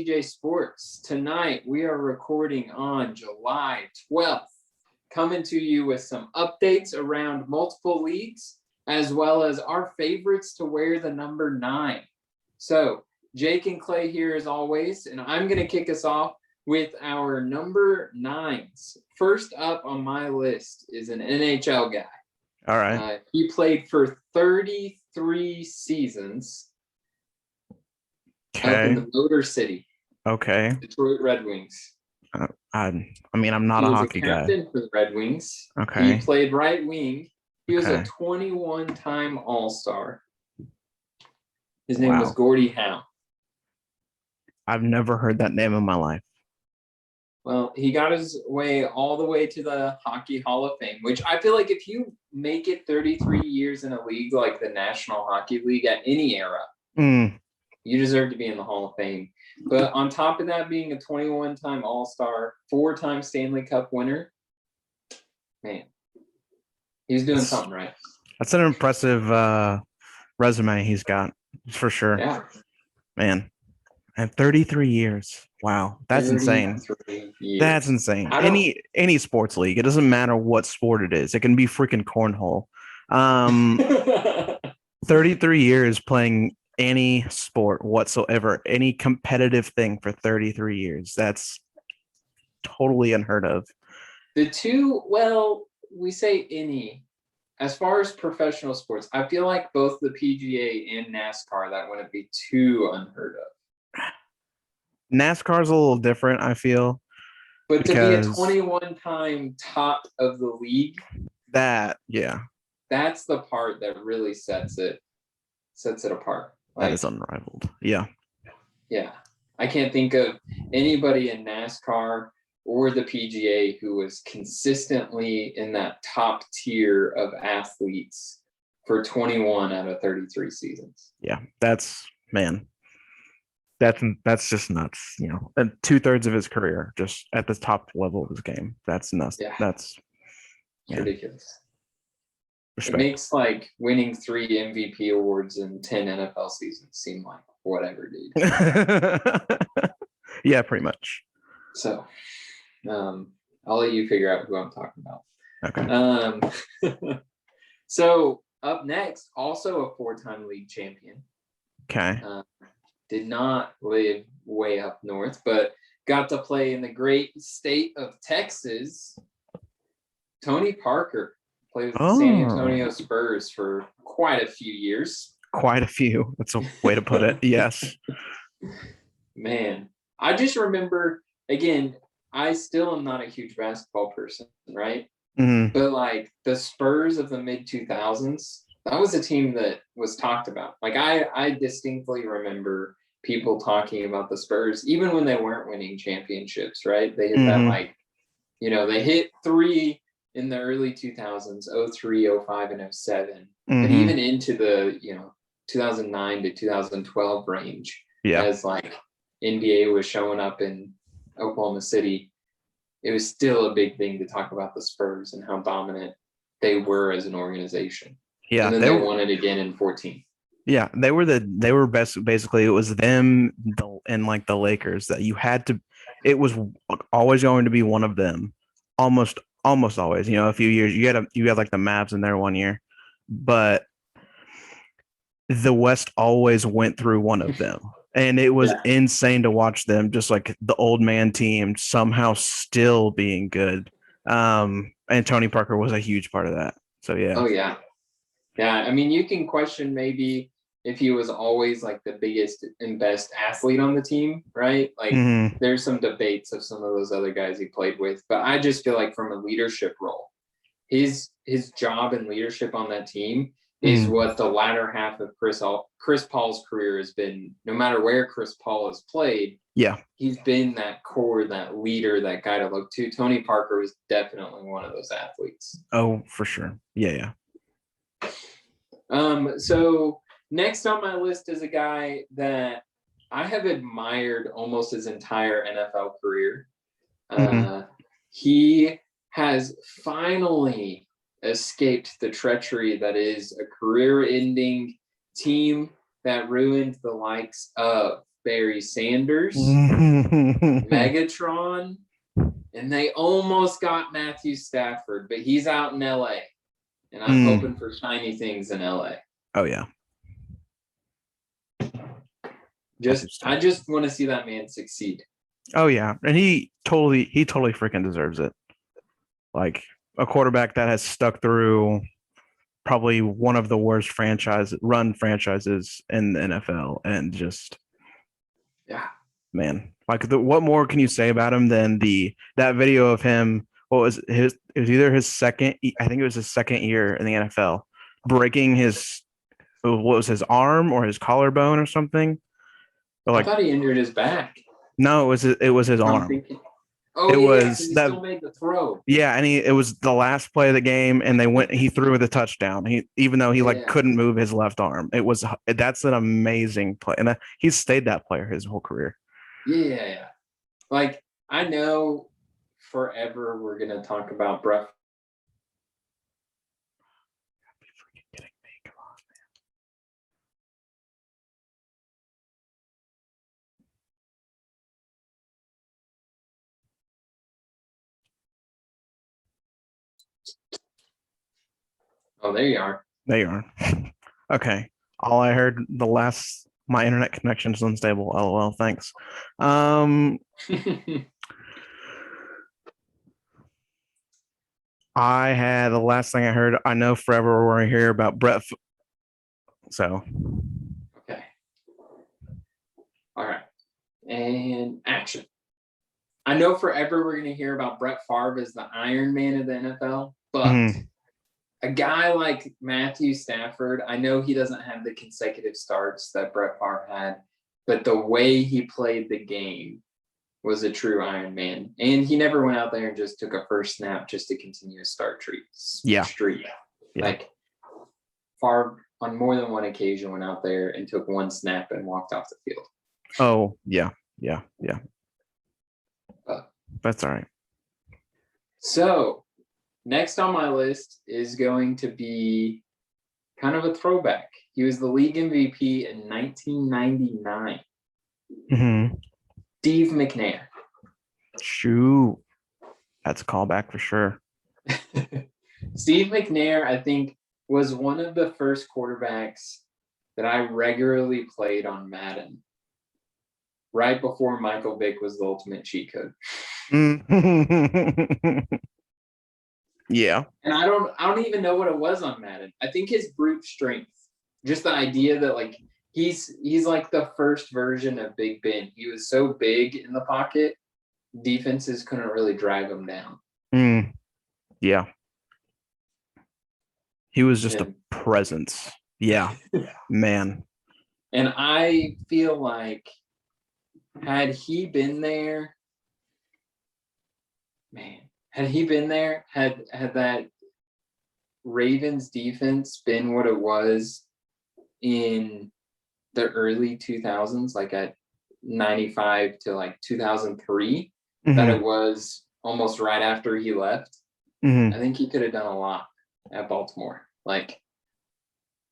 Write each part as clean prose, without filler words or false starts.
TJ Sports. Tonight, we are recording on July 12th, coming to you with some updates around multiple leagues, as well as our favorites to wear the number 9. So, Jake and Clay here as always, and I'm going to kick us off with our number 9s. First up on my list is an NHL guy. All right. He played for 33 seasons. Okay. Up in the Motor City. Okay. Detroit Red Wings. I'm not a hockey guy. He was a captain for the Red Wings. Okay. He played right wing. He was a 21-time All-Star. His name was Gordie Howe. I've never heard that name in my life. Well, he got his way all the way to the Hockey Hall of Fame, which I feel like if you make it 33 years in a league like the National Hockey League at any era, you deserve to be in the Hall of Fame. But on top of that, being a 21-time All-Star, 4-time Stanley Cup winner, man, he's doing something right. That's an impressive resume he's got, for sure. Yeah. Man. And 33 years. Wow. That's insane. Years. That's insane. Any sports league. It doesn't matter what sport it is. It can be freaking cornhole. 33 years playing any sport whatsoever, any competitive thing for 33 years. That's totally unheard of. We say any. As far as professional sports, I feel like both the PGA and NASCAR, that wouldn't be too unheard of. NASCAR's a little different, I feel. But to be a 21-time top of the league, that's the part that really sets it apart. That is unrivaled. Yeah. Yeah. I can't think of anybody in NASCAR or the PGA who was consistently in that top tier of athletes for 21 out of 33 seasons. Yeah. That's just nuts. You know, and 2/3 of his career just at the top level of his game. That's nuts. Yeah. That's ridiculous. Respect. It makes like winning 3 MVP awards in 10 NFL seasons seem like whatever, dude. Yeah, pretty much. So, I'll let you figure out who I'm talking about. Okay. So up next, also a 4-time league champion. Okay. Did not live way up north, but got to play in the great state of Texas. Tony Parker. Played with the San Antonio Spurs for quite a few years. Quite a few. That's a way to put it. Yes. Man, I just remember, again, I still am not a huge basketball person, right? Mm-hmm. But like the Spurs of the mid-2000s, that was a team that was talked about. Like I distinctly remember people talking about the Spurs, even when they weren't winning championships, right? They hit that they hit 3 in the early 2000s, 03, 05, and 07. But even into the, 2009 to 2012 range, as like NBA was showing up in Oklahoma City, it was still a big thing to talk about the Spurs and how dominant they were as an organization. Yeah. And then they won it again in 14. Yeah, they were best. Basically, it was them and like the Lakers that you had to. It was always going to be one of them, almost always. A few years you had like the Mavs in there one year, but the West always went through one of them, and it was insane to watch them. Just like the old man team somehow still being good, and Tony Parker was a huge part of that. So yeah. Oh yeah. Yeah, I mean, you can question maybe if he was always like the biggest and best athlete on the team, right? Like there's some debates of some of those other guys he played with, but I just feel like from a leadership role, his job and leadership on that team is what the latter half of Chris Paul's career has been. No matter where Chris Paul has played, he's been that core, that leader, that guy to look to. Tony Parker was definitely one of those athletes. Oh, for sure. Yeah. So next on my list is a guy that I have admired almost his entire NFL career. He has finally escaped the treachery that is a career-ending team that ruined the likes of Barry Sanders, Mm-hmm. Megatron, and they almost got Matthew Stafford, but he's out in LA. And I'm hoping for shiny things in LA. Oh yeah. I just want to see that man succeed. Oh yeah. And he totally freaking deserves it. Like a quarterback that has stuck through probably one of the worst franchises in the NFL, and just man, like what more can you say about him than that video of him? What was his? It was either his second, I think it was his second year in the NFL, breaking what was his arm or his collarbone or something. I thought he injured his back. No, it was his arm. He still made the throw. Yeah, and it was the last play of the game, and he threw with a touchdown. Even though he couldn't move his left arm. That's an amazing play, and he's stayed that player his whole career. Yeah. Like, I know forever we're gonna talk about Brett. Oh, there you are. There you are. Okay. All I heard my internet connection is unstable. LOL. Thanks. The last thing I heard, I know forever we're going to hear about Brett. So. Okay. All right. And action. I know forever we're going to hear about Brett Favre as the Iron Man of the NFL, but a guy like Matthew Stafford, I know he doesn't have the consecutive starts that Brett Favre had, but the way he played the game was a true Iron Man. And he never went out there and just took a first snap just to continue a start streak. Yeah. Like, Favre, on more than one occasion, went out there and took one snap and walked off the field. Oh, yeah. That's all right. So, next on my list is going to be kind of a throwback. He was the league MVP in 1999. Steve McNair. Shoot. That's a callback for sure. Steve McNair, I think, was one of the first quarterbacks that I regularly played on Madden. Right before Michael Vick was the ultimate cheat code. Yeah. And I don't even know what it was on Madden. I think his brute strength, just the idea that like he's like the first version of Big Ben. He was so big in the pocket, defenses couldn't really drag him down. Yeah. He was just a presence. Yeah. Man. And I feel like had he been there, had that Ravens defense been what it was in the early 2000s, like at 95 to like 2003, that it was almost right after he left, I think he could have done a lot at Baltimore. Like,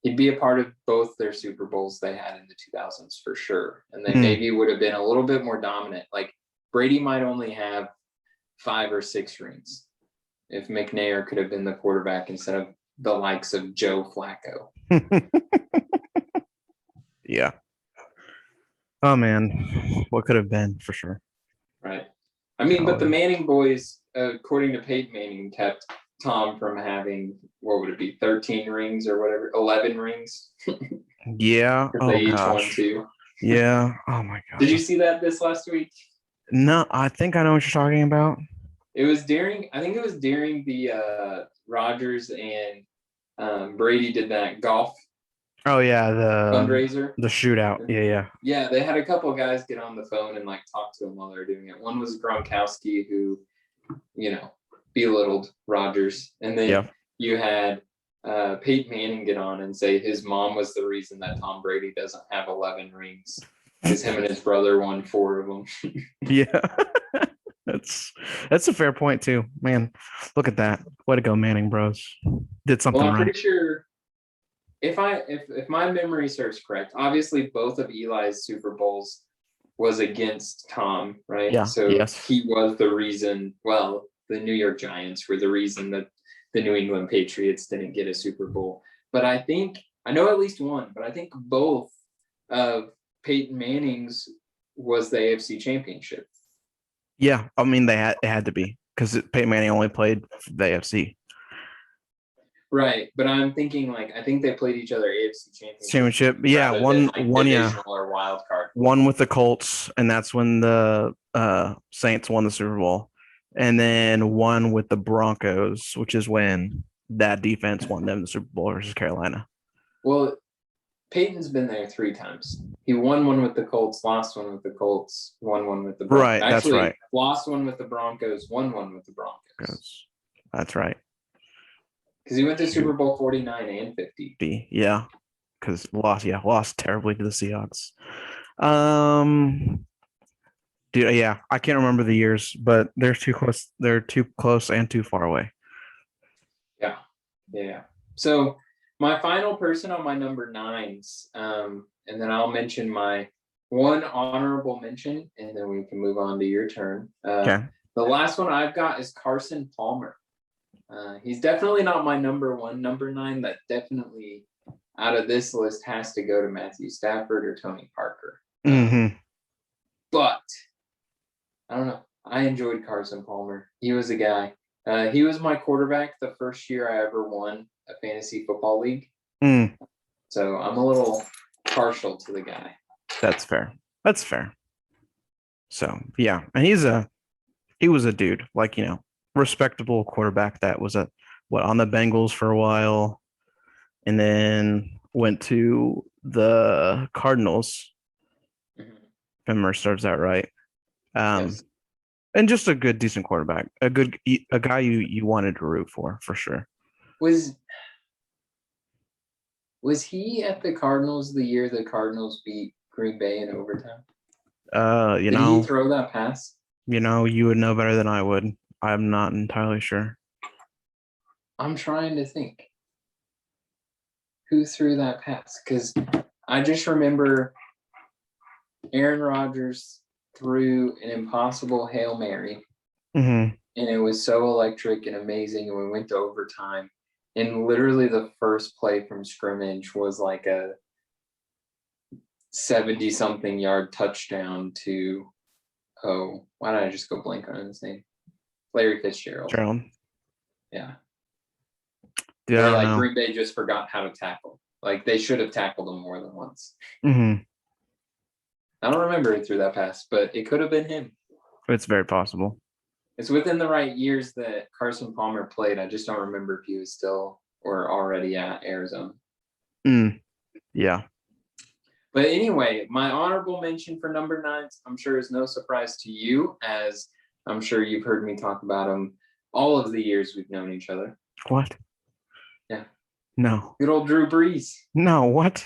he'd be a part of both their Super Bowls they had in the 2000s for sure. And they maybe would have been a little bit more dominant. Like, Brady might only have 5 or 6 rings if McNair could have been the quarterback instead of the likes of Joe Flacco. Yeah. Oh, man. What could have been for sure. Right. I mean, but the Manning boys, according to Peyton Manning, kept Tom from having, what would it be, 13 rings or whatever, 11 rings? Yeah. They each won 2. Yeah. Oh, my God. Did you see that this last week? No, I think I know what you're talking about. It was during the Rodgers and Brady did that golf. Oh yeah, fundraiser, the shootout. Yeah. They had a couple of guys get on the phone and like talk to him while they were doing it. One was Gronkowski, who, belittled Rodgers, and then you had Peyton Manning get on and say his mom was the reason that Tom Brady doesn't have 11 rings, because him and his brother won 4 of them. Yeah. That's a fair point too, man. Look at that. Way to go, Manning Bros. Did something right. I'm pretty sure if my memory serves correct, obviously both of Eli's Super Bowls was against Tom, right? Yeah. So Yes. he was the reason. Well, the New York Giants were the reason that the New England Patriots didn't get a Super Bowl. But I know at least one, but I think both of Peyton Manning's was the AFC Championship. Yeah. I mean, it had to be because Peyton Manning only played the AFC Right, but I'm thinking I think they played each other AFC Championship. Yeah, one. Yeah, or wild card. One with the Colts, and that's when the Saints won the Super Bowl, and then one with the Broncos, which is when that defense won them the Super Bowl versus Carolina. Well, Peyton's been there 3 times. He won one with the Colts, lost one with the Colts, won one with the Broncos. Right, that's right. Lost one with the Broncos, won one with the Broncos. That's right. Because he went to Super Bowl 49 and 50. Yeah, because lost terribly to the Seahawks. Dude, yeah, I can't remember the years, but they're too close. They're too close and too far away. Yeah. So my final person on my number 9s, and then I'll mention my one honorable mention, and then we can move on to your turn. Okay. The last one I've got is Carson Palmer. He's definitely not my number 1. Number 9, that definitely out of this list has to go to Matthew Stafford or Tony Parker. Mm-hmm. But I don't know. I enjoyed Carson Palmer. He was a guy. He was my quarterback the first year I ever won a fantasy football league. So I'm a little partial to the guy. That's fair. So yeah, and he was a dude, respectable quarterback that was on the Bengals for a while, and then went to the Cardinals. If memory serves that right. Yes. And just a good, decent quarterback, a guy you wanted to root for sure. Was he at the Cardinals the year the Cardinals beat Green Bay in overtime? Did he throw that pass? You would know better than I would. I'm not entirely sure. I'm trying to think who threw that pass, because I just remember Aaron Rodgers threw an impossible Hail Mary, and it was so electric and amazing, and we went to overtime, and literally the first play from scrimmage was like a 70-something yard touchdown to why did I just go blank on his name? Larry Fitzgerald. Yeah. Dude, Green Bay just forgot how to tackle. They should have tackled him more than once. I don't remember who threw that pass, but it could have been him. It's very possible. It's within the right years that Carson Palmer played. I just don't remember if he was still or already at Arizona. Yeah. But anyway, my honorable mention for number 9, I'm sure is no surprise to you, as I'm sure you've heard me talk about him all of the years we've known each other. What? Yeah. No. Good old Drew Brees. No, what?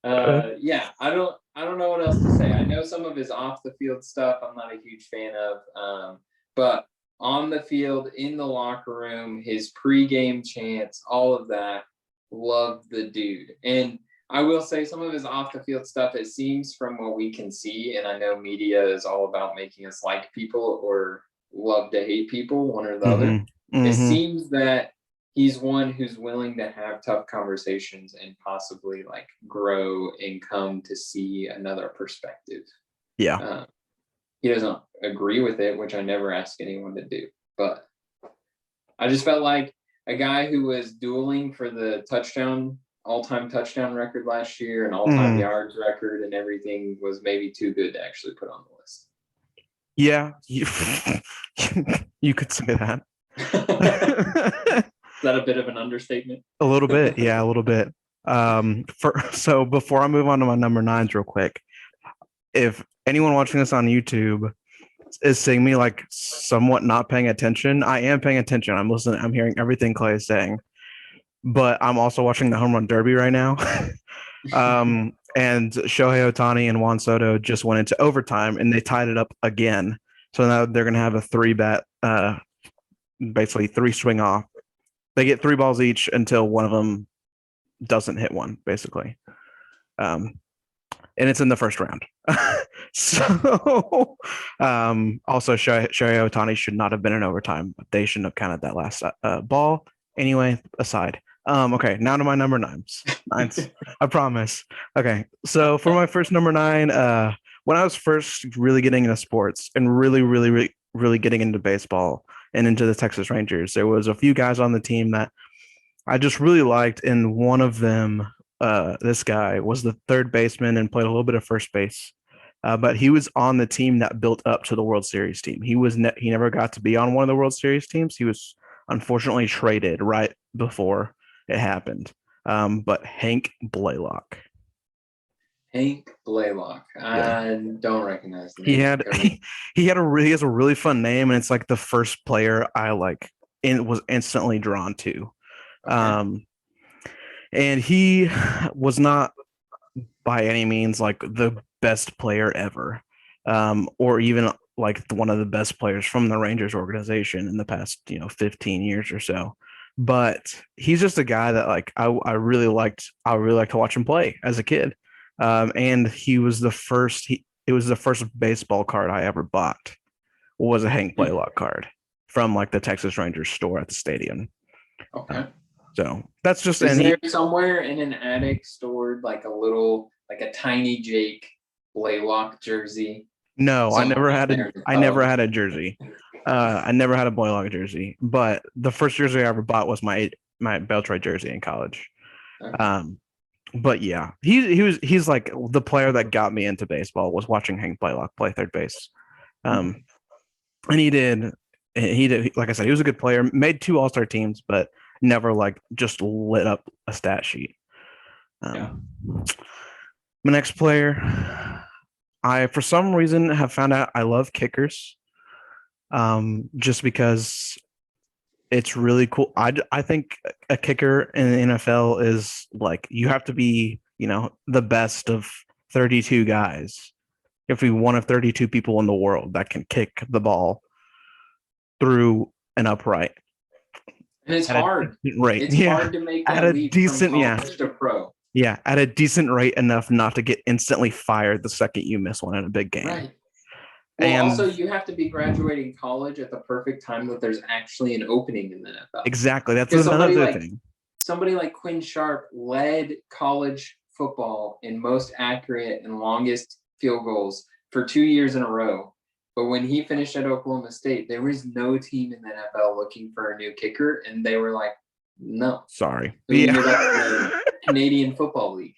Yeah, I don't know what else to say. I know some of his off the field stuff I'm not a huge fan of, but on the field, in the locker room, his pregame chants, all of that, loved the dude. And I will say some of his off the field stuff, it seems from what we can see, and I know media is all about making us like people or love to hate people, one or the other. It seems that he's one who's willing to have tough conversations and possibly grow and come to see another perspective. Yeah. He doesn't agree with it, which I never ask anyone to do, but I just felt like a guy who was dueling for the all-time touchdown record last year and all-time yards record and everything was maybe too good to actually put on the list. Yeah, you could say that. Is that a bit of an understatement? A little bit, yeah, a little bit. So before I move on to my number 9s real quick, if anyone watching this on YouTube is seeing me somewhat not paying attention, I am paying attention. I'm listening. I'm hearing everything Clay is saying, but I'm also watching the home run derby right now. And Shohei Ohtani and Juan Soto just went into overtime and they tied it up again. So now they're going to have a 3-bat, basically 3 swing off. They get 3 balls each until one of them doesn't hit one, basically. and it's in the first round. So, also Shohei Ohtani should not have been in overtime. They shouldn't have counted that last ball. Anyway, aside. Okay, now to my number nines. I promise. Okay, so for my first number nine, when I was first really getting into sports and really getting into baseball and into the Texas Rangers, there was a few guys on the team that I just really liked, and one of them, this guy, was the third baseman and played a little bit of first base. But he was on the team that built up to the World Series team. He never got to be on one of the World Series teams. He was unfortunately traded right before it happened. But Hank Blaylock. Hank Blaylock. Yeah. I don't recognize the He name. had he has a really fun name, and it's like the first player I like and was instantly drawn to. Okay. And he was not by any means like the best player ever, or even like one of the best players from the Rangers organization in the past 15 years or so. But he's just a guy that like I really liked. I really liked to watch him play as a kid, and he was the first. It was the first baseball card I ever bought. Was a Hank Blaylock card from like the Texas Rangers store at the stadium. Okay. So that's just Is there somewhere in an attic stored like a tiny Jake Blaylock jersey? No, I never had a jersey. I never had a Blaylock jersey, but the first jersey I ever bought was my Beltray jersey in college. Okay. But yeah, he's like the player that got me into baseball was watching Hank Blaylock play third base. And he did like I said, he was a good player, made 2 All-Star teams, but never like just lit up a stat sheet. Yeah. My next player, I for some reason have found out I love kickers. Just because it's really cool. I think a kicker in the NFL is like you have to be, the best of 32 guys. You have to be one of 32 people in the world that can kick the ball through an upright. And it's hard. Right. It's hard to make that leap from college to pro. Yeah, at a decent rate enough not to get instantly fired the second you miss one in a big game. Right. Well, also you have to be graduating college at the perfect time that there's actually an opening in the NFL. Exactly. That's another thing. Somebody like Quinn Sharp led college football in most accurate and longest field goals for 2 years in a row. But when he finished at Oklahoma State, there was no team in the NFL looking for a new kicker, and they were like, "No, sorry." The Canadian Football League.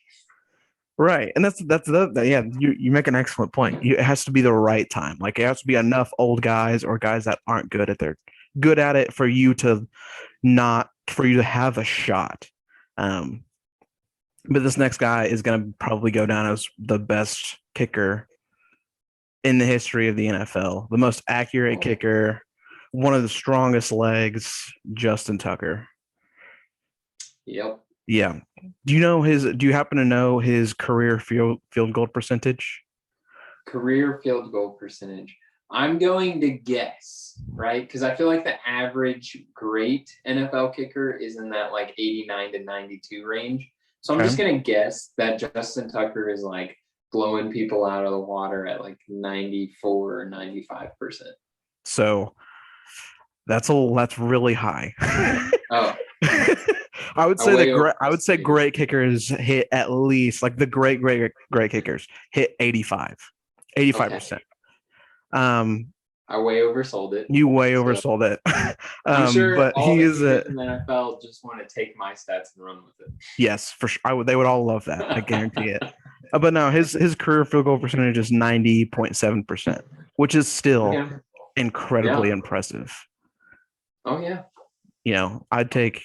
Right, and that's yeah. You make an excellent point. It has to be the right time. Like it has to be enough old guys or guys that aren't good at it for you to have a shot. But this next guy is going to probably go down as the best kicker in the history of the NFL, the most accurate kicker, one of the strongest legs, Justin Tucker. Yep. Yeah. Do you happen to know his career field goal percentage? Career field goal percentage. I'm going to guess, right? Because I feel like the average great NFL kicker is in that like 89 to 92 range. So I'm just going to guess that Justin Tucker is like blowing people out of the water at like 94 or 95%. So that's really high. Oh. I would say great kickers hit at least like the great kickers hit 85%. I way oversold it. You way oversold it. I'm sure but all the kickers in the NFL just want to take my stats and run with it. Yes, for sure. They would all love that. I guarantee it. But no, his career field goal percentage is 90.7%, which is still incredibly impressive. Oh yeah. I'd take,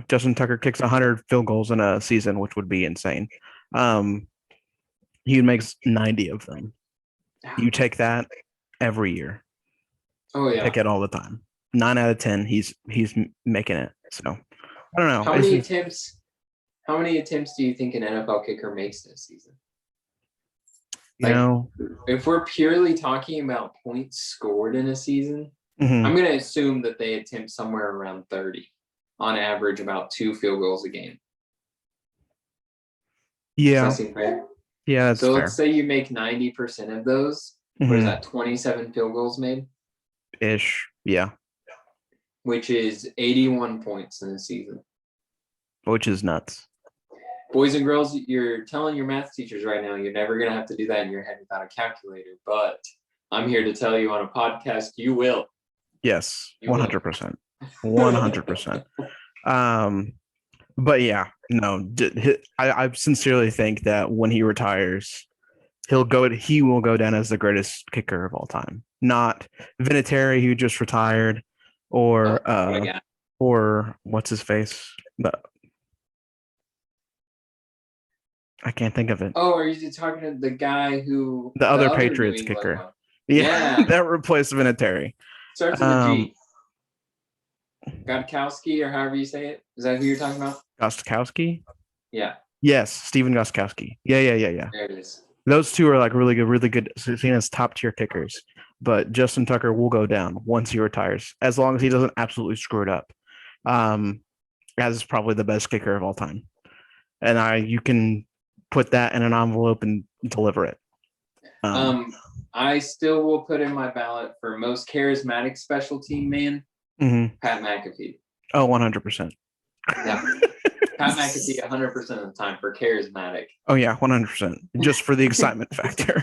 Justin Tucker kicks 100 field goals in a season, which would be insane. He makes 90 of them. You take that every year. Oh yeah. Take it all the time. 9 out of 10, he's making it. So I don't know. How many attempts do you think an NFL kicker makes this season? If we're purely talking about points scored in a season, I'm going to assume that they attempt somewhere around 30 on average, about 2 field goals a game. Yeah. Does that seem fair? Yeah, that's So fair. let's say you make 90% of those. What is that? 27 field goals made, Ish. Yeah. which is 81 points in a season. Which is nuts. Boys and girls, you're telling your math teachers right now you're never going to have to do that in your head without a calculator. But I'm here to tell you on a podcast, you will. Yes, You will. 100%. 100%. But yeah, no, I sincerely think that when he retires, he will go down as the greatest kicker of all time. Not Vinatieri, who just retired, or or what's his face? I can't think of it. Oh, are you talking to the guy who The other New Patriots England kicker. one? Yeah, that replaced Vinatieri. Starts with a G. Godkowski, or however you say it. Is that who you're talking about? Gostkowski? Yeah. Yes, Steven Gostkowski. Yeah. There it is. Those two are like really good, seen as top tier kickers. But Justin Tucker will go down once he retires, as long as he doesn't absolutely screw it up. As probably the best kicker of all time. And you can put that in an envelope and deliver it. I still will put in my ballot for most charismatic special team man, Pat McAfee. Oh, 100%. Yeah. Pat McAfee 100% of the time for charismatic. Oh, yeah, 100%. Just for the excitement factor.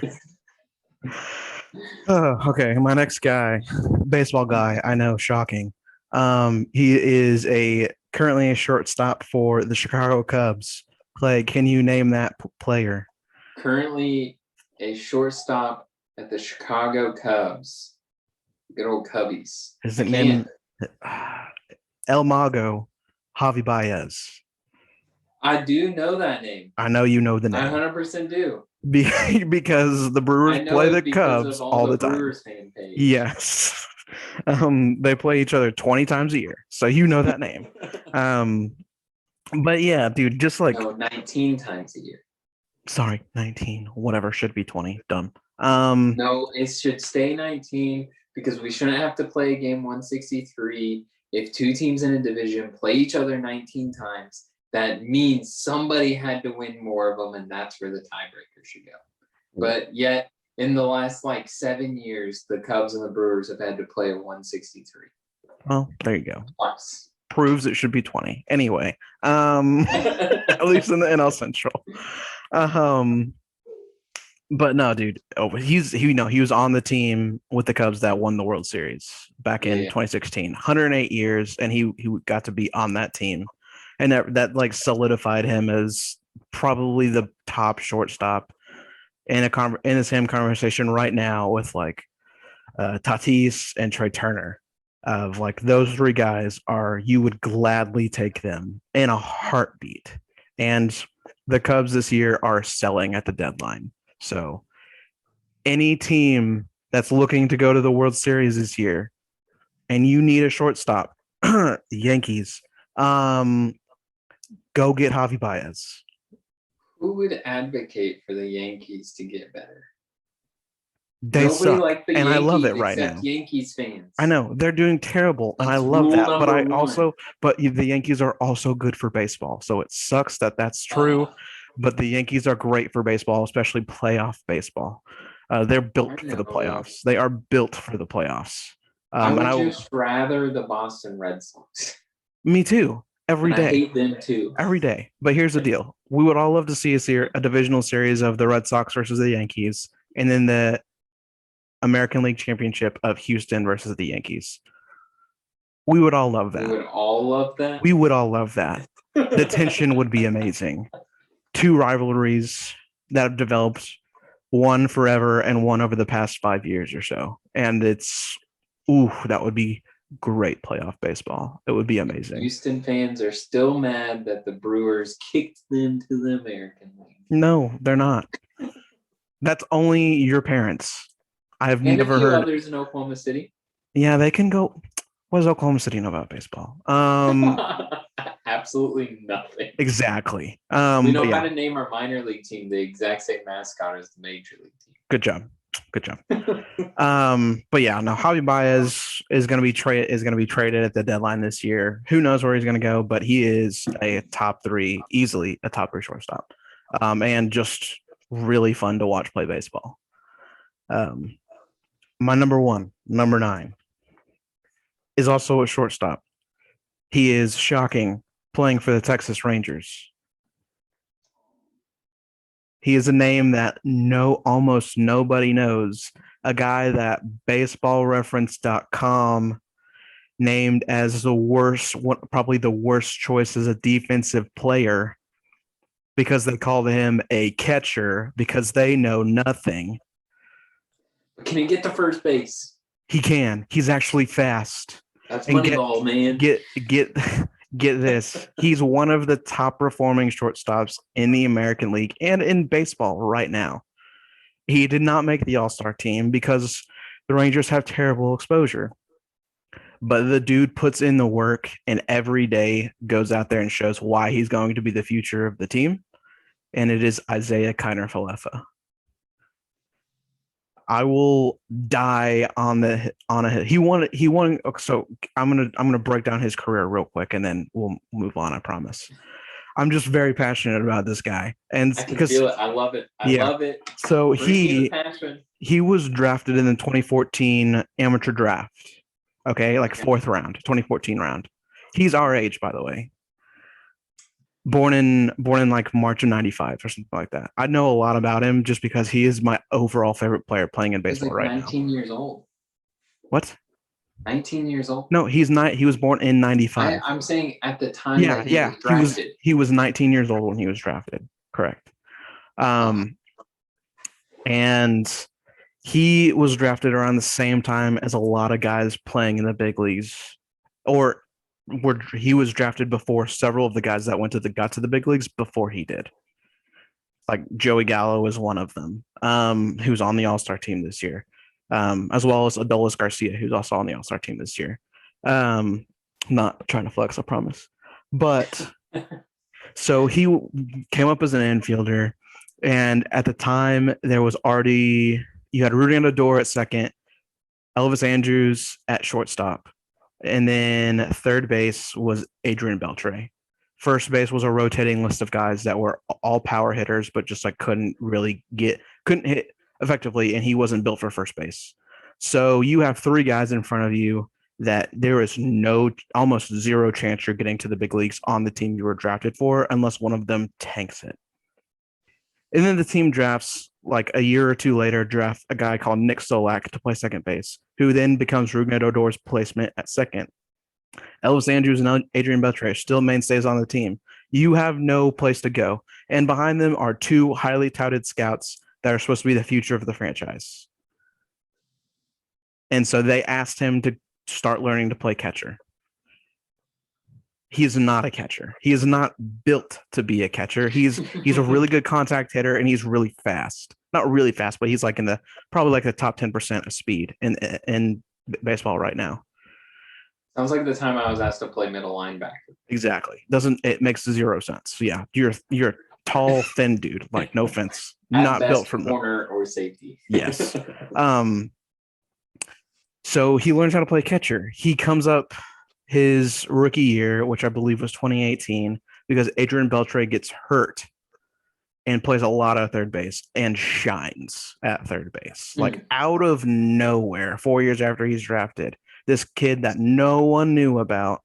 Okay, my next guy, baseball guy, I know, shocking. He is currently a shortstop for the Chicago Cubs. Clay, can you name that player? Currently a shortstop at the Chicago Cubs. Good old Cubbies. His name El Mago Javi Baez. I do know that name. I know you know the name. I 100% do. Because the Brewers play the Cubs all the time. Brewers fan page. Yes. They play each other 20 times a year. So you know that name. But yeah, dude, just like 19 times a year. Sorry, 19. Whatever, should be 20. Dumb. No, it should stay 19 because we shouldn't have to play game 163 if two teams in a division play each other 19 times. That means somebody had to win more of them, and that's where the tiebreaker should go. But yet, in the last 7 years, the Cubs and the Brewers have had to play a 163. Well, there you go. Twice. Proves it should be 20. Anyway, at least in the NL Central. But no, dude. He was on the team with the Cubs that won the World Series back in 2016. 108 years, and he got to be on that team. And that solidified him as probably the top shortstop in the same conversation right now with Tatis and Trey Turner. Of those three guys you would gladly take them in a heartbeat. And the Cubs this year are selling at the deadline. So any team that's looking to go to the World Series this year and you need a shortstop, the Yankees, go get Javi Baez. Who would advocate for the Yankees to get better? They suck, and Yankees, I love it right now. Yankees fans. I know they're doing terrible, and I love that. But the Yankees are also good for baseball, so it sucks that that's true. But the Yankees are great for baseball, especially playoff baseball. They're built for the playoffs. They are built for the playoffs. I would just rather the Boston Red Sox. Me too. Every day. I hate them too. Every day. But here's the deal: we would all love to see a divisional series of the Red Sox versus the Yankees, and then the American League Championship of Houston versus the Yankees. We would all love that. We would all love that. We would all love that. The tension would be amazing. Two rivalries that have developed, one forever and one over the past 5 years or so. And that would be great playoff baseball. It would be amazing. Houston fans are still mad that the Brewers kicked them to the American League. No, they're not. That's only your parents. I've never heard others in Oklahoma City. Yeah, they can go. What does Oklahoma City know about baseball? Absolutely nothing. Exactly. We know how to name our minor league team the exact same mascot as the major league team. Good job. But yeah, no, Javi Baez is going to be traded at the deadline this year. Who knows where he's going to go? But he is easily a top three shortstop. And just really fun to watch play baseball. My number 9, is also a shortstop. He is shocking, playing for the Texas Rangers. He is a name that almost nobody knows. A guy that baseballreference.com named as probably the worst choice as a defensive player because they called him a catcher because they know nothing. Can he get to first base? He can. He's actually fast. That's Moneyball, man. Get this. He's one of the top performing shortstops in the American League and in baseball right now. He did not make the All-Star team because the Rangers have terrible exposure. But the dude puts in the work and every day goes out there and shows why he's going to be the future of the team. And it is Isaiah Kiner-Falefa. I will die on a hit. He won. So I'm gonna break down his career real quick, and then we'll move on. I promise. I'm just very passionate about this guy, and I can feel it. I love it. I love it. So he was drafted in the 2014 amateur draft. Okay, like 4th round, 2014 round. He's our age, by the way. Born in like March of 95 or something like that. I know a lot about him just because he is my overall favorite player playing in baseball right now. 19 years old. What? 19 years old? No, he's not. He was born in 95. I'm saying at the time that he was drafted. He was 19 years old when he was drafted. Correct. And he was drafted around the same time as a lot of guys playing in the big leagues, he was drafted before several of the guys that got to the big leagues before he did. Like Joey Gallo is one of them, who's on the All-Star team this year, as well as Adolis Garcia, who's also on the All-Star team this year. Not trying to flex, I promise. But so he came up as an infielder, and at the time there was already you had Rudy Odor at second, Elvis Andrus at shortstop. And then third base was Adrian Beltre. First base was a rotating list of guys that were all power hitters, but just like couldn't hit effectively, and he wasn't built for first base. So you have 3 guys in front of you that there is almost zero chance you're getting to the big leagues on the team you were drafted for unless one of them tanks it. And then the team drafts, like a year or 2 later, draft a guy called Nick Solak to play second base, who then becomes Rougned Odor's placement at second. Elvis Andrus and Adrian Beltre still mainstays on the team. You have no place to go. And behind them are 2 highly touted scouts that are supposed to be the future of the franchise. And so they asked him to start learning to play catcher. He's not a catcher. He is not built to be a catcher. He's a really good contact hitter, and he's really fast. Not really fast, but he's like probably like the top 10% of speed in baseball right now. Sounds like the time I was asked to play middle linebacker. Exactly. It makes 0 sense. Yeah, you're a tall, thin dude. Like, no offense, not built for corner or safety. Yes. So he learns how to play catcher. He comes up his rookie year, which I believe was 2018, because Adrian Beltre gets hurt and plays a lot of third base and shines at third base. Like out of nowhere, 4 years after he's drafted, this kid that no one knew about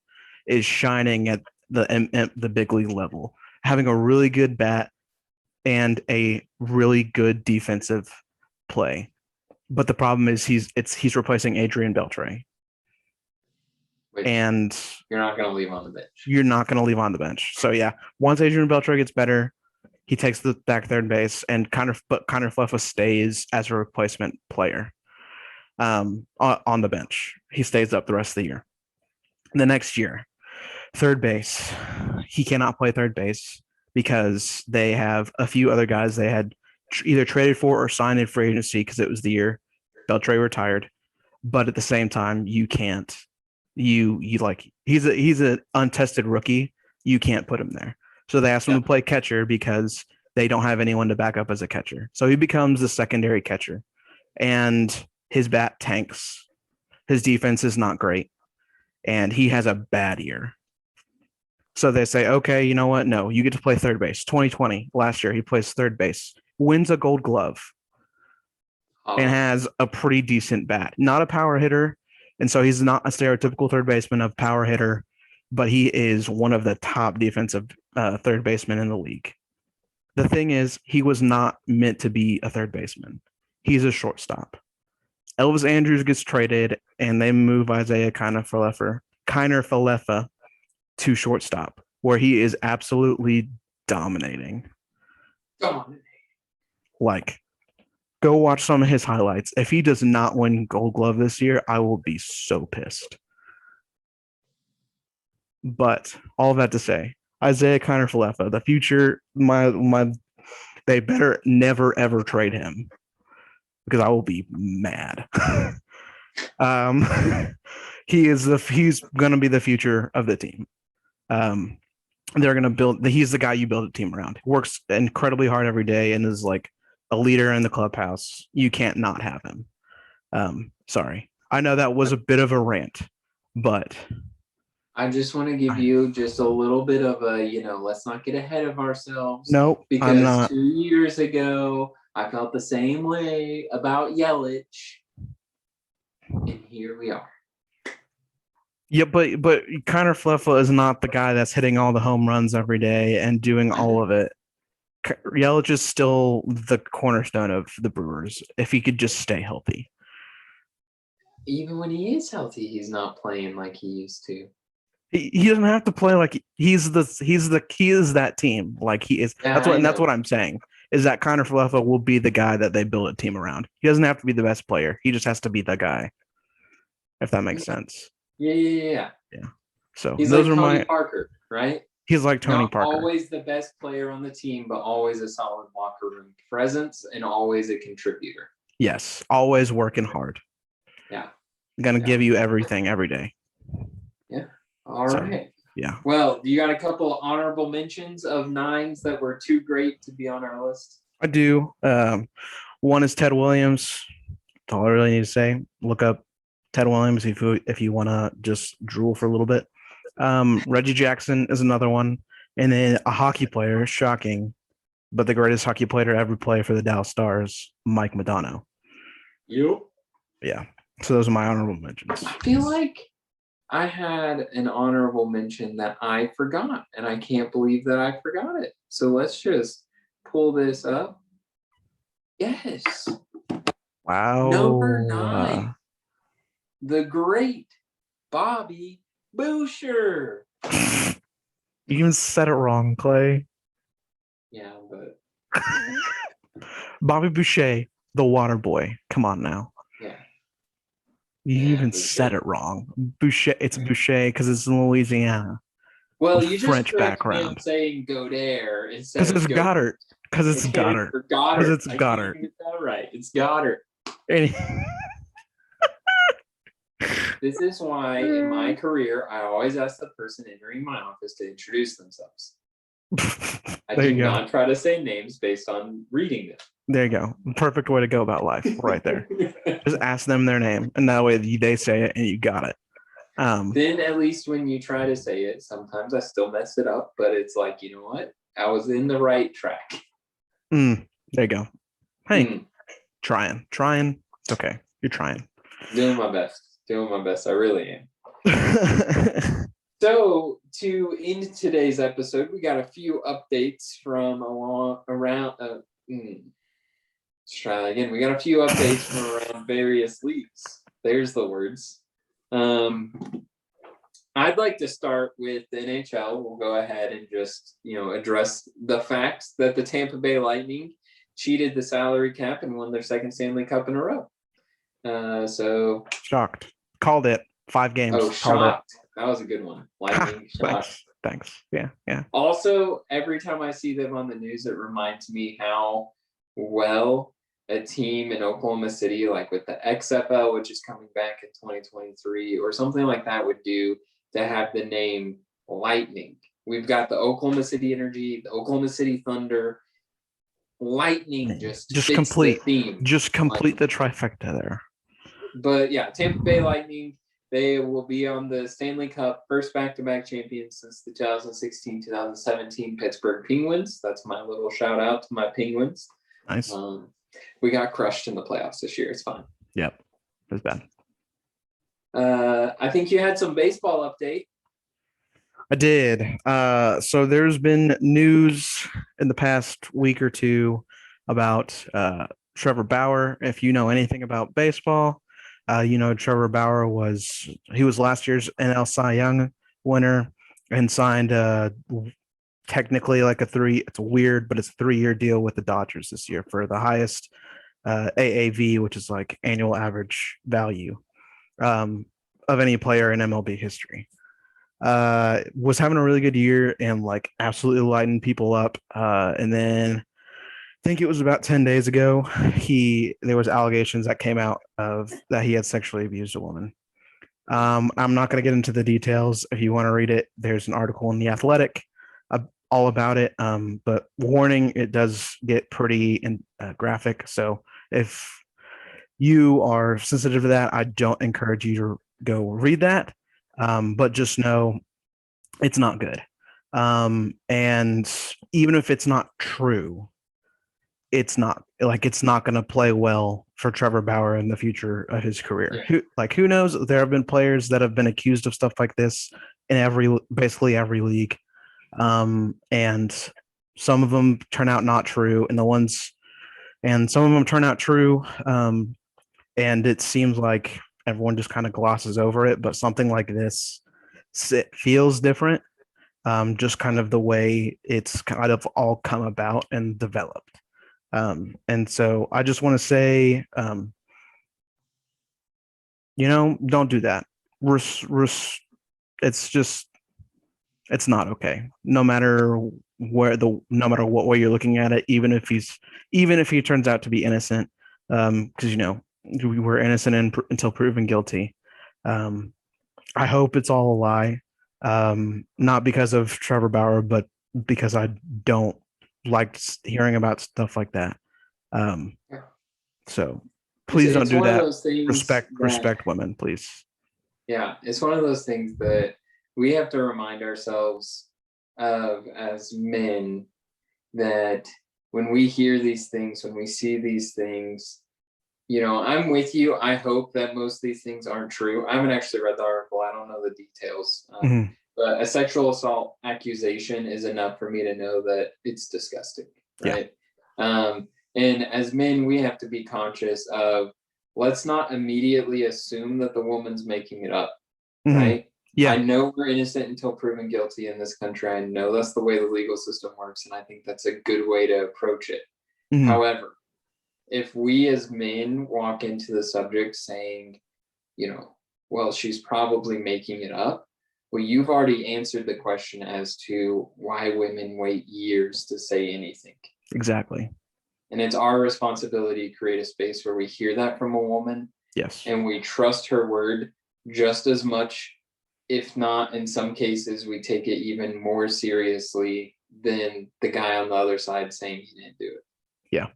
is shining at the big league level, having a really good bat and a really good defensive play. But the problem is he's replacing Adrian Beltre. And you're not going to leave on the bench. You're not going to leave on the bench. So yeah, once Adrian Beltre gets better, he takes the back third base, and Kiner-Falefa stays as a replacement player on the bench. He stays up the rest of the year. The next year, third base, he cannot play third base because they have a few other guys they had either traded for or signed in free agency because it was the year Beltre retired. But at the same time, you can't. He's an untested rookie. You can't put him there. So they asked him to play catcher because they don't have anyone to back up as a catcher. So he becomes the secondary catcher, and his bat tanks. His defense is not great, and he has a bad year. So they say, okay, you know what? No, you get to play third base. 2020, last year, he plays third base. wins a Gold Glove, and has a pretty decent bat. Not a power hitter, and so he's not a stereotypical third baseman of power hitter, but he is one of the top defensive third basemen in the league. The thing is, he was not meant to be a third baseman. He's a shortstop. Elvis Andrews gets traded, and they move Isaiah Kiner-Falefa to shortstop, where he is absolutely dominating. Like, go watch some of his highlights. If he does not win Gold Glove this year, I will be so pissed. But all that to say, Isaiah Kiner-Falefa, the future, they better never ever trade him because I will be mad. He's gonna be the future of the team. They're gonna build. He's the guy you build a team around. Works incredibly hard every day and is like a leader in the clubhouse. You can't not have him. Sorry, I know that was a bit of a rant, but I just want to give you just a little bit of a, let's not get ahead of ourselves. Nope, because I'm not. 2 years ago, I felt the same way about Yelich, and here we are. Yeah, but Kiner-Falefa is not the guy that's hitting all the home runs every day and doing all of it. Yelich is still the cornerstone of the Brewers if he could just stay healthy. Even when he is healthy, he's not playing like he used to. He doesn't have to play like he is that team. Like he is. Yeah, that's what I'm saying. Is that Kiner-Falefa will be the guy that they build a team around. He doesn't have to be the best player. He just has to be the guy. If that makes sense. Yeah. So he's those like are Tony Parker, right? He's like Tony Parker. Always the best player on the team, but always a solid locker room presence and always a contributor. Yes, always working hard. Yeah. Gonna give you everything every day. Yeah. All right. Yeah. Well, you got a couple of honorable mentions of nines that were too great to be on our list? I do. One is Ted Williams. That's all I really need to say. Look up Ted Williams if you want to just drool for a little bit. Reggie Jackson is another one. And then a hockey player, shocking, but the greatest hockey player to ever play for the Dallas Stars, Mike Modano. Yep. Yeah. So those are my honorable mentions. I feel like I had an honorable mention that I forgot, and I can't believe that I forgot it. So let's just pull this up. Yes. Wow. Number 9. The great Bobby Boucher. You even said it wrong, Clay. Yeah, but Bobby Boucher, the water boy. Come on now. Yeah. You even said it wrong. Boucher. It's Boucher because it's in Louisiana. Well, you French just background. Saying Goddard instead because it's Goddard. Because it's Goddard. Because it's Goddard. Get that right. It's Goddard. This is why in my career I always ask the person entering my office to introduce themselves. I do not try to say names based on reading them. There you go. Perfect way to go about life right there. Just ask them their name, and that way they say it and you got it. Then at least when you try to say it, sometimes I still mess it up, but it's like, you know what? I was in the right track. There you go. Hey, trying. It's okay. You're trying. Doing my best. I really am. So to end today's episode, we got a few updates from around. Let's try that again. We got a few updates from around various leagues. There's the words. I'd like to start with the NHL. We'll go ahead and just address the facts that the Tampa Bay Lightning cheated the salary cap and won their second Stanley Cup in a row. So shocked. Called it. 5 games. Oh, shocked. That was a good one. Lightning shocked. Thanks. Yeah. Also, every time I see them on the news, it reminds me how well a team in Oklahoma City, like with the XFL, which is coming back in 2023, or something like that, would do to have the name Lightning. We've got the Oklahoma City Energy, the Oklahoma City Thunder. Lightning just complete the theme. Just complete the trifecta there. But yeah, Tampa Bay Lightning, they will be on the Stanley Cup, first back-to-back champions since the 2016-2017 Pittsburgh Penguins. That's my little shout out to my Penguins. Nice. We got crushed in the playoffs this year. It's fine. Yep. It was bad. I think you had some baseball update. I did. So there's been news in the past week or two about Trevor Bauer. If you know anything about baseball, Trevor Bauer was last year's NL Cy Young winner and signed technically like it's weird, but it's a 3-year deal with the Dodgers this year for the highest AAV, which is like annual average value of any player in MLB history. Was having a really good year and like absolutely lighting people up. And then I think it was about 10 days ago, there was allegations that came out of that he had sexually abused a woman. I'm not going to get into the details. If you want to read it, there's an article in The Athletic all about it. But warning, it does get pretty graphic. So if you are sensitive to that, I don't encourage you to go read that. But just know it's not good. And even if it's not true, it's not going to play well for Trevor Bauer in the future of his career. Yeah. Who knows? There have been players that have been accused of stuff like this in basically every league. And some of them turn out not true, and some of them turn out true. And it seems like everyone just kind of glosses over it, but something like this, it feels different. Just kind of the way it's kind of all come about and developed. And so I just want to say, don't do that. It's not okay. No matter what way you're looking at it, even if he turns out to be innocent, because we were innocent until proven guilty. I hope it's all a lie, not because of Trevor Bauer, but because I don't like hearing about stuff like that. So please don't do that. Respect women, please. Yeah, it's one of those things that we have to remind ourselves of as men, that when we hear these things, when we see these things, I'm with you. I hope that most of these things aren't true. I haven't actually read the article. I don't know the details. But a sexual assault accusation is enough for me to know that it's disgusting, right? Yeah. And as men, we have to be conscious of, let's not immediately assume that the woman's making it up, right? Yeah. I know we're innocent until proven guilty in this country. I know that's the way the legal system works, and I think that's a good way to approach it. However, if we as men walk into the subject saying, well, she's probably making it up, well, you've already answered the question as to why women wait years to say anything. Exactly. And it's our responsibility to create a space where we hear that from a woman. Yes. And we trust her word just as much, if not in some cases, we take it even more seriously than the guy on the other side saying he didn't do it. Yeah.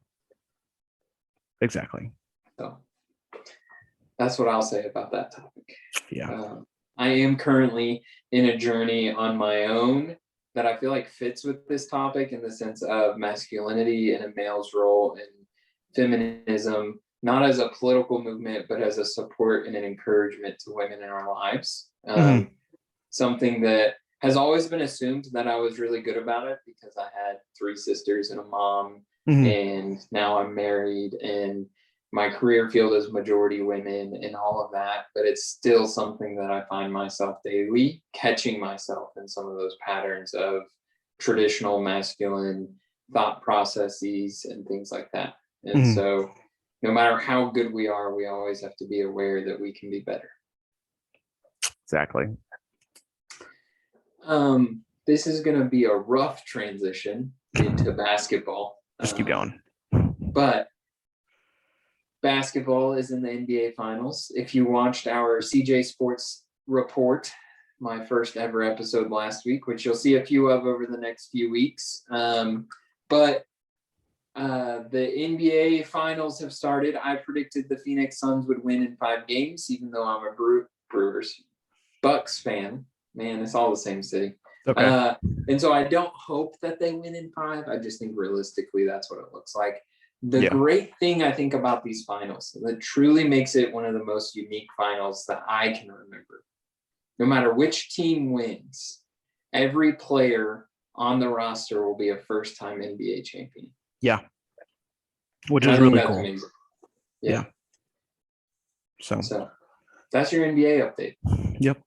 Exactly. So that's what I'll say about that topic. Yeah. I am currently in a journey on my own that I feel like fits with this topic, in the sense of masculinity and a male's role in feminism, not as a political movement, but as a support and an encouragement to women in our lives. Something that has always been assumed that I was really good about it, because I had 3 sisters and a mom, and now I'm married, and my career field is majority women and all of that, but it's still something that I find myself daily catching myself in some of those patterns of traditional masculine thought processes and things like that. And so no matter how good we are, we always have to be aware that we can be better. Exactly. This is going to be a rough transition into basketball. Just keep going. But basketball is in the NBA Finals. If you watched our CJ Sports report, my first ever episode last week, which you'll see a few of over the next few weeks. But the NBA Finals have started. I predicted the Phoenix Suns would win in 5 games, even though I'm a Brewers Bucks fan. Man, it's all the same city. Okay. And so I don't hope that they win in 5. I just think realistically that's what it looks like. The great thing I think about these finals that truly makes it one of the most unique finals that I can remember. No matter which team wins, every player on the roster will be a first-time NBA champion. Yeah. Which is really cool. Amazing. Yeah. So that's your NBA update. Yep.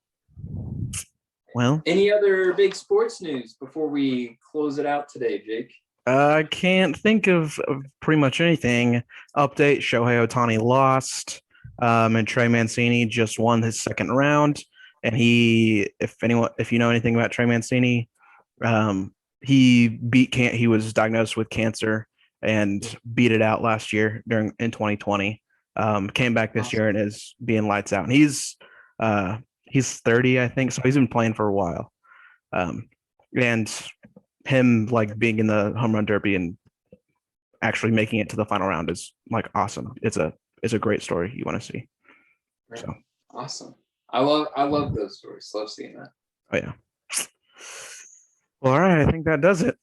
Well, any other big sports news before we close it out today, Jake? I can't think of pretty much anything. Update: Shohei Ohtani lost, and Trey Mancini just won his second round. And if you know anything about Trey Mancini, he was diagnosed with cancer and beat it out last year in 2020. Came back this year and is being lights out. And he's 30, I think, so he's been playing for a while. And him like being in the home run derby and actually making it to the final round is like awesome. It's a great story you want to see. Right. So awesome. I love those stories. Love seeing that. Oh yeah. Well, all right. I think that does it.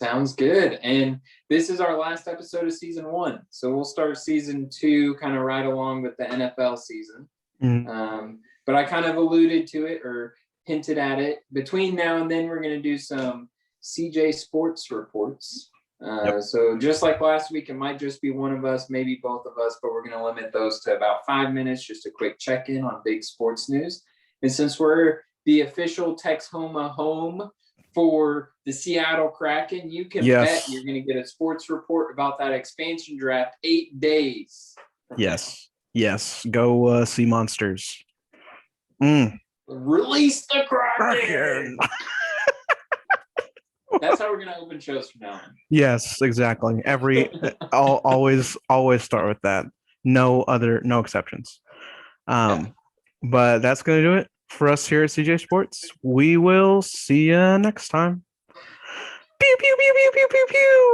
Sounds good. And this is our last episode of season 1. So we'll start season 2 kind of right along with the NFL season. Mm-hmm. But I kind of alluded to it or hinted at it. Between now and then, we're going to do some CJ Sports reports. So just like last week, it might just be one of us, maybe both of us, but we're going to limit those to about 5 minutes, just a quick check-in on big sports news. And since we're the official Texhoma home for the Seattle Kraken, you can bet you're going to get a sports report about that expansion draft 8 days. Yes. Go see Monsters. Release the Kraken. That's how we're going to open shows from now on. Yes, exactly. I'll always start with that. No exceptions. But that's going to do it for us here at CJ Sports. We will see you next time. Pew, pew, pew, pew, pew, pew, pew.